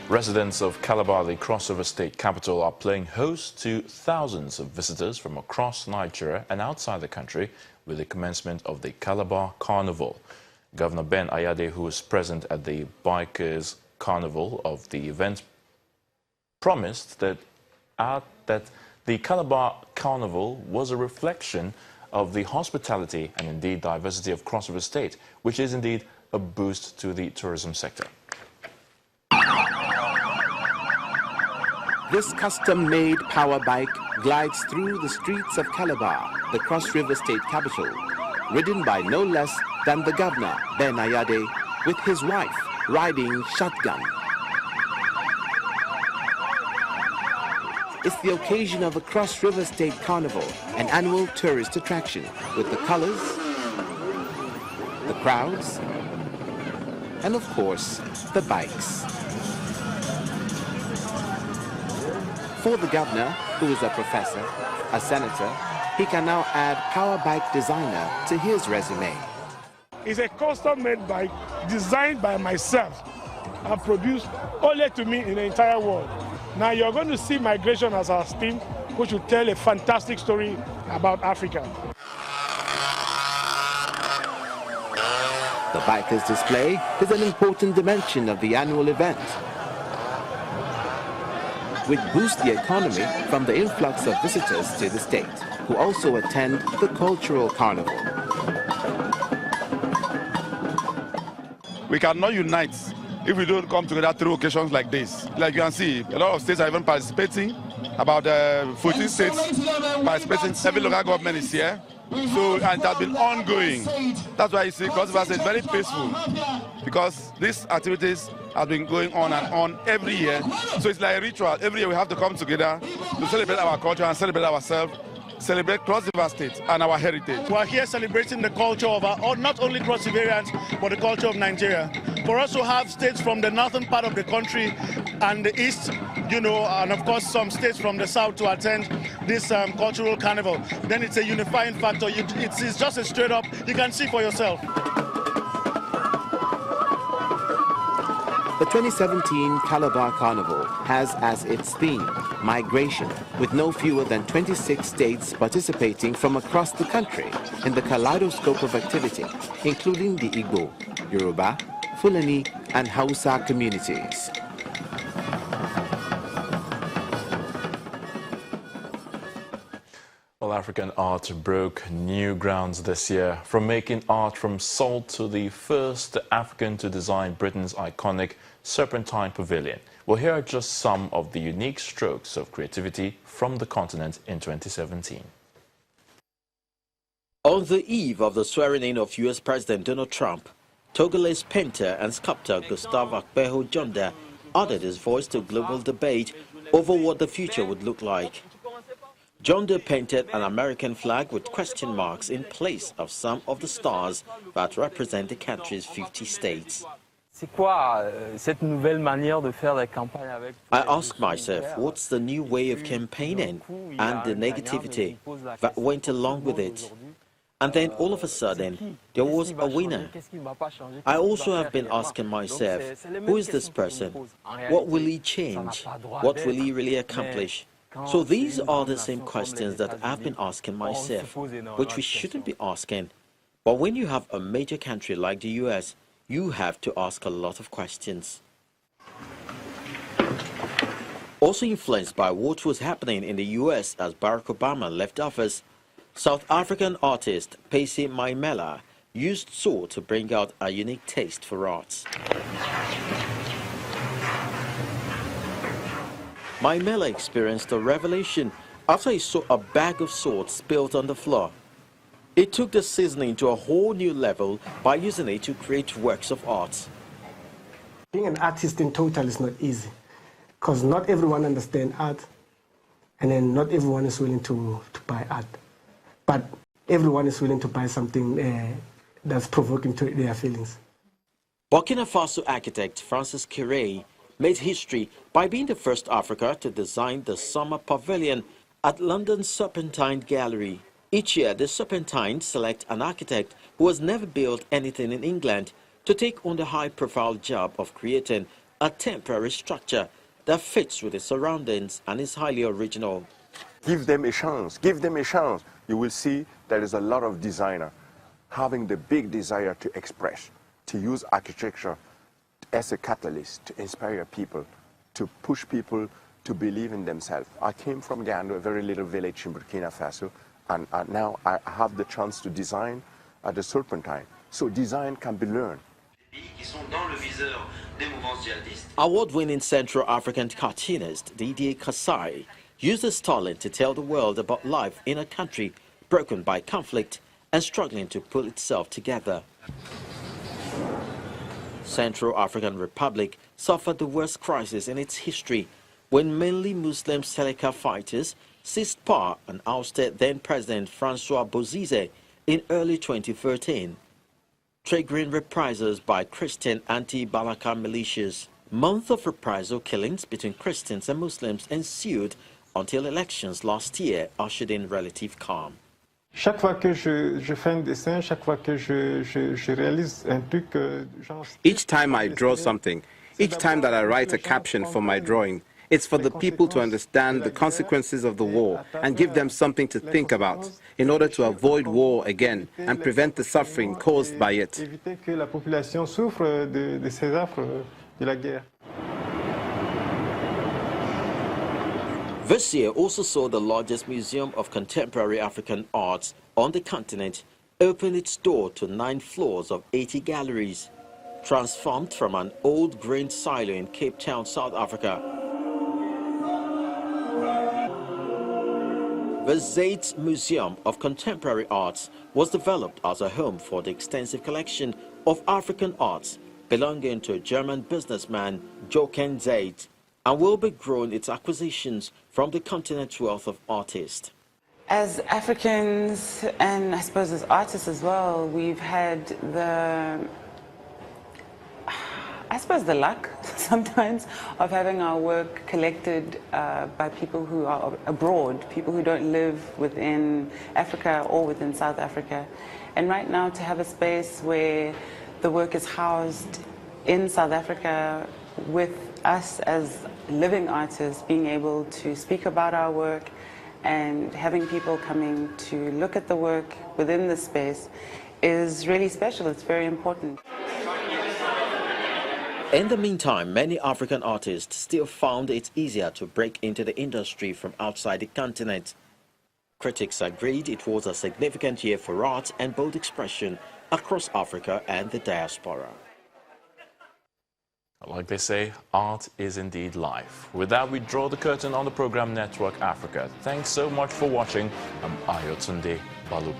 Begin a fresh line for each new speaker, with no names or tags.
Residents of Calabar, the Cross River State capital, are playing host to thousands of visitors from across Nigeria and outside the country with the commencement of the Calabar Carnival. Governor Ben Ayade, who was present at the Bikers Carnival of the event, promised that the Calabar Carnival was a reflection of the hospitality and indeed diversity of Cross River State, which is indeed a boost to the tourism sector.
This custom-made power bike glides through the streets of Calabar, the Cross River State capital, ridden by no less than the governor, Ben Ayade, with his wife riding shotgun. It's the occasion of a Cross River State Carnival, an annual tourist attraction, with the colors, the crowds, and of course, the bikes. For the governor, who is a professor, a senator, he can now add power bike designer to his resume.
It's a custom-made bike designed by myself and produced only to me in the entire world. Now you're going to see Migration as our team, which will tell a fantastic story about Africa.
The bikers display is an important dimension of the annual event, which boosts the economy from the influx of visitors to the state, who also attend the cultural carnival.
We cannot unite if we don't come together through occasions like this. Like you can see, a lot of states are even participating. About 14 states participating, every local government is here. So, and it has been ongoing. That's why you see Cross River State is very peaceful, because these activities have been going on and on every year. So it's like a ritual. Every year we have to come together to celebrate our culture and celebrate ourselves, celebrate Cross River State and our heritage.
We are here celebrating the culture of not only Cross Riverians, but the culture of Nigeria. For us to have states from the northern part of the country and the east, and of course some states from the south to attend this cultural carnival, then it's a unifying factor. It's just a straight up, you can see for yourself.
The 2017 Calabar Carnival has as its theme migration, with no fewer than 26 states participating from across the country in the kaleidoscope of activity, including the Igbo, Yoruba, Fulani and Hausa communities.
Well, African art broke new grounds this year, from making art from salt to the first African to design Britain's iconic Serpentine Pavilion. Well, here are just some of the unique strokes of creativity from the continent in 2017.
On the eve of the swearing-in of U.S. President Donald Trump, Togolese painter and sculptor Gustave Akpeho Jonda added his voice to global debate over what the future would look like. Jonda painted an American flag with question marks in place of some of the stars that represent the country's 50 states. I asked myself, what's the new way of campaigning and the negativity that went along with it? And then all of a sudden, there was a winner. I also have been asking myself, who is this person? What will he change? What will he really accomplish? So these are the same questions that I've been asking myself, which we shouldn't be asking. But when you have a major country like the US, you have to ask a lot of questions. Also influenced by what was happening in the US as Barack Obama left office, South African artist Pacey Maimela used salt to bring out a unique taste for arts. Maimela experienced a revelation after he saw a bag of salt spilled on the floor. It took the seasoning to a whole new level by using it to create works of art.
Being an artist in total is not easy, because not everyone understands art, and then not everyone is willing to buy art. But everyone is willing to buy something that's provoking to their feelings.
Burkina Faso architect Francis Kéré made history by being the first African to design the summer pavilion at London's Serpentine Gallery. Each year, the Serpentines select an architect who has never built anything in England to take on the high-profile job of creating a temporary structure that fits with its surroundings and is highly original.
Give them a chance, give them a chance. You will see there is a lot of designer having the big desire to express, to use architecture as a catalyst to inspire people, to push people to believe in themselves. I came from Ghana, a very little village in Burkina Faso, and now I have the chance to design at the Serpentine. So design can be learned.
Award-winning Central African cartoonist Didier Kasai used his talent to tell the world about life in a country broken by conflict and struggling to pull itself together. Central African Republic suffered the worst crisis in its history when mainly Muslim Seleka fighters seized power and ousted then-President Francois Bozize in early 2013, triggering reprisals by Christian anti-Balaka militias. Months of reprisal killings between Christians and Muslims ensued until elections last year ushered in relative calm.
Chaque fois que je fais un dessin, chaque fois que je réalise un truc,
Each time I draw something, each time that I write a caption for my drawing, it's for the people to understand the consequences of the war and give them something to think about in order to avoid war again and prevent the suffering caused by it.
éviter que la population souffre de ces affres de la guerre.
This year also saw the largest museum of contemporary African arts on the continent open its door to 9 floors of 80 galleries, transformed from an old grain silo in Cape Town, South Africa. The Zaid's Museum of Contemporary Arts was developed as a home for the extensive collection of African arts belonging to German businessman Jochen Zaid, and will be growing its acquisitions from the continent's wealth of artists.
As Africans, and I suppose as artists as well, we've had the luck sometimes of having our work collected by people who are abroad, people who don't live within Africa or within South Africa. And right now to have a space where the work is housed in South Africa with us as living artists being able to speak about our work and having people coming to look at the work within the space is really special. It's very important.
In the meantime, many African artists still found it easier to break into the industry from outside the continent. Critics agreed it was a significant year for art and bold expression across Africa and the diaspora.
Like they say, art is indeed life. With that, we draw the curtain on the program Network Africa. Thanks so much for watching. I'm Ayotunde Balu.